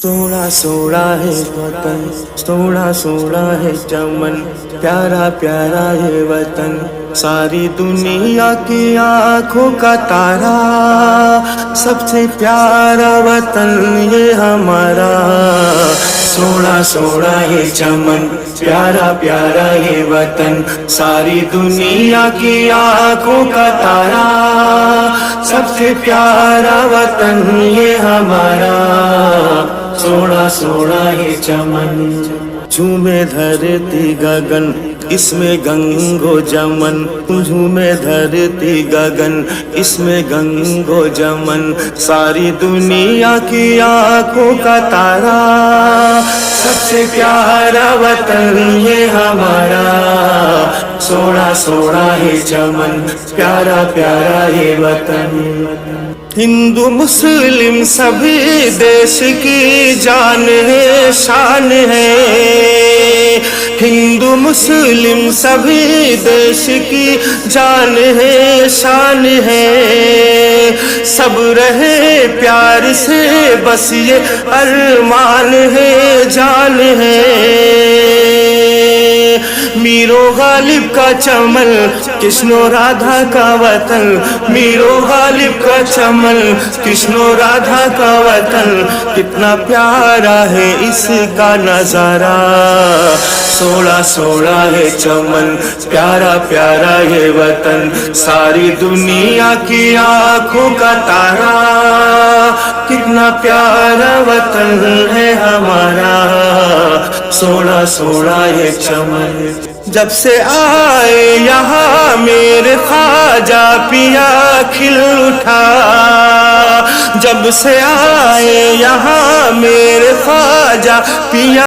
سونا سونا ہے وطن، سونا سونا ہے چمن، پیارا پیارا ہے وطن، ساری دنیا کی آنکھوں کا تارا، سب سے پیارا وطن یہ ہمارا۔ سونا سونا ہے چمن، پیارا پیارا ہے وطن، ساری دنیا کی آنکھوں کا تارا، سب سے پیارا وطن یہ ہمارا۔ سونا سونا ہے چمن، جھومے دھرتی گگن، اس میں گنگو جمن، جھومے دھرتی گگن، اس میں گنگو جمن، ساری دنیا کی آنکھوں کا تارا، سب سے پیارا وطن یہ ہمارا۔ سونا سونا ہے چمن، پیارا پیارا ہے وطن، ہندو مسلم سبھی دیش کی جان ہے شان ہے، ہندو مسلم سبھی دیش کی جان ہے شان ہے، سب رہے پیار سے بس یہ ارمان ہے جان ہے۔ میرو غالب کا چمن، کشن و رادھا کا وطن، میرو غالب کا چمن، کشن و رادھا کا وطن، کتنا پیارا ہے اس کا نظارہ۔ سونا سونا ہے چمن، پیارا پیارا ہے وطن، ساری دنیا کی آنکھوں کا تارا، کتنا پیارا وطن ہے ہمارا۔ سونا سونا ہے چمن، جب سے آئے یہاں میرے خواجہ پیا کھل اٹھا، جب سے آئے یہاں میرے خواجہ پیا